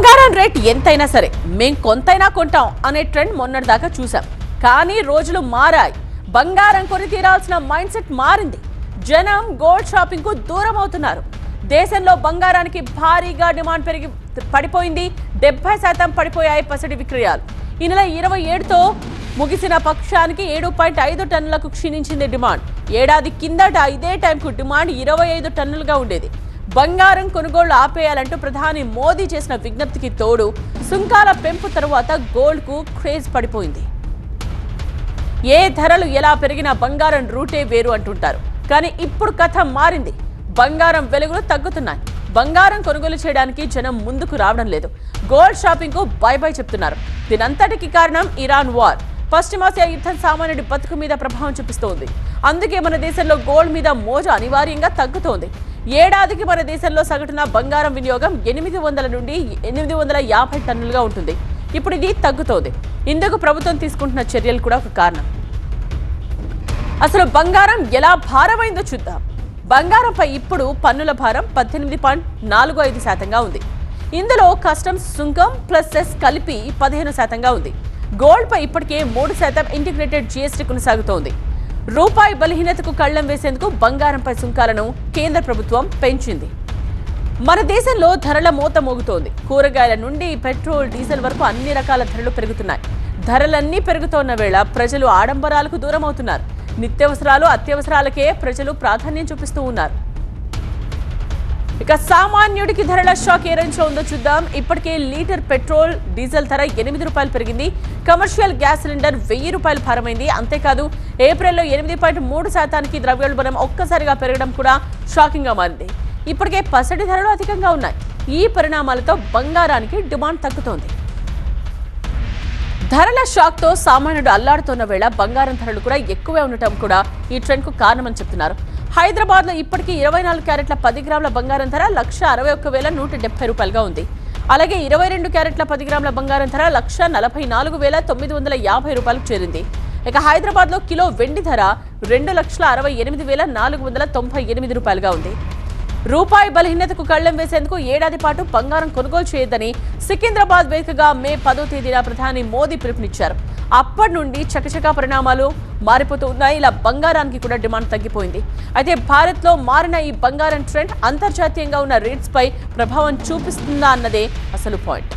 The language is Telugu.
బంగారం రేట్ ఎంతైనా సరే మేం కొంతైనా కొంటాం అనే ట్రెండ్ మొన్నటిదాకా చూసాం. కానీ రోజులు మారాయి. బంగారం కొని తీరాల్సిన మైండ్ సెట్ మారింది. జనం గోల్డ్ షాపింగ్ కు దూరం అవుతున్నారు. దేశంలో బంగారానికి భారీగా డిమాండ్ పడిపోయింది. 70% పడిపోయాయి పసిడి విక్రయాలు. ఈ నెల 27తో ముగిసిన పక్షానికి 7.5 టన్నులకు క్షీణించింది డిమాండ్. ఏడాది కిందట ఇదే టైంకు డిమాండ్ 25 టన్నులుగా ఉండేది. బంగారం కొనుగోళ్లు ఆపేయాలంటూ ప్రధాని మోదీ చేసిన విజ్ఞప్తికి తోడు సుంకాల పెంపు తరువాత గోల్డ్ కు క్రేజ్ పడిపోయింది. ఏ ధరలు ఎలా పెరిగినా బంగారం రూటే వేరు అంటుంటారు. కానీ ఇప్పుడు కథ మారింది. బంగారం వెలుగులు తగ్గుతున్నాయి. బంగారం కొనుగోలు చేయడానికి జనం ముందుకు రావడం లేదు. గోల్డ్ షాపింగ్ కు బై బై చెప్తున్నారు. దీనంతటికి కారణం ఇరాన్ వార్. పశ్చిమాసియా యుద్ధం సామాన్యుడి బతుకు మీద ప్రభావం చూపిస్తోంది. అందుకే మన దేశంలో గోల్డ్ మీద మోజు అనివార్యంగా తగ్గుతోంది. ఏడాదికి మన దేశంలో సగటున బంగారం వినియోగం 800 నుండి 850 టన్నులుగా ఉంటుంది. ఇప్పుడు ఇది తగ్గుతోంది. ఇందుకు ప్రభుత్వం తీసుకుంటున్న చర్యలు కూడా ఒక కారణం. అసలు బంగారం ఎలా భారమైందో చూద్దాం. బంగారంపై ఇప్పుడు పన్నుల భారం 18.45% ఉంది. ఇందులో కస్టమ్స్ సుంకం ప్లస్ సెస్ కలిపి 15% ఉంది. గోల్డ్ పై ఇప్పటికే 3% ఇంటిగ్రేటెడ్ జీఎస్టీ కొనసాగుతోంది. రూపాయి బలహీనతకు కళ్లెం వేసేందుకు బంగారంపై సుంకాలను కేంద్ర ప్రభుత్వం పెంచింది. మన దేశంలో ధరల మోత మోగుతోంది. కూరగాయల నుండి పెట్రోల్, డీజిల్ వరకు అన్ని రకాల ధరలు పెరుగుతున్నాయి. ధరలన్నీ పెరుగుతోన్న వేళ ప్రజలు ఆడంబరాలకు దూరం అవుతున్నారు. నిత్యావసరాలు, అత్యవసరాలకే ప్రజలు ప్రాధాన్యం చూపిస్తూ ఉన్నారు. ఇక సామాన్యుడికి ధరల షాక్ ఏ రేంజ్ లో ఉందో చూద్దాం. ఇప్పటికే లీటర్ పెట్రోల్, డీజిల్ ధర 8 రూపాయలు పెరిగింది. కమర్షియల్ గ్యాస్ సిలిండర్ 1000 రూపాయలు భారమైంది. అంతేకాదు ఏప్రిల్లో 8.3% ద్రవ్యోల్బణం ఒక్కసారిగా పెరగడం కూడా షాకింగ్ గా మారింది. ఇప్పటికే పసిడి ధరలు అధికంగా ఉన్నాయి. ఈ పరిణామాలతో బంగారానికి డిమాండ్ తగ్గుతోంది. ధరల షాక్ తో సామాన్యుడు అల్లాడుతున్న వేళ బంగారం ధరలు కూడా ఎక్కువే ఉండటం కూడా ఈ ట్రెండ్ కు కారణమని చెప్తున్నారు. హైదరాబాద్ లో ఇప్పటికీ 24 క్యారెట్ల 10 గ్రాముల బంగారం ధర 161,170 రూపాయలుగా ఉంది. అలాగే 22 క్యారెట్ల 10 గ్రాముల బంగారం ధర 144,950 రూపాయలకు చేరింది. ఇక హైదరాబాద్ లో కిలో వెండి ధర 2,68,498 రూపాయలుగా ఉంది. రూపాయి బలహీనతకు కళ్లెం వేసేందుకు ఏడాది పాటు బంగారం కొనుగోలు చేయొద్దని సికింద్రాబాద్ వేదికగా మే 10వ తేదీన ప్రధాని మోదీ పిలుపునిచ్చారు. అప్పటి నుండి చకచకా పరిణామాలు మారిపోతూ ఉన్నాయి. ఇలా బంగారానికి కూడా డిమాండ్ తగ్గిపోయింది. అయితే భారత్ లో మారిన ఈ బంగారం ట్రెండ్ అంతర్జాతీయంగా ఉన్న రేట్స్ పై ప్రభావం చూపిస్తుందా అన్నదే అసలు పాయింట్.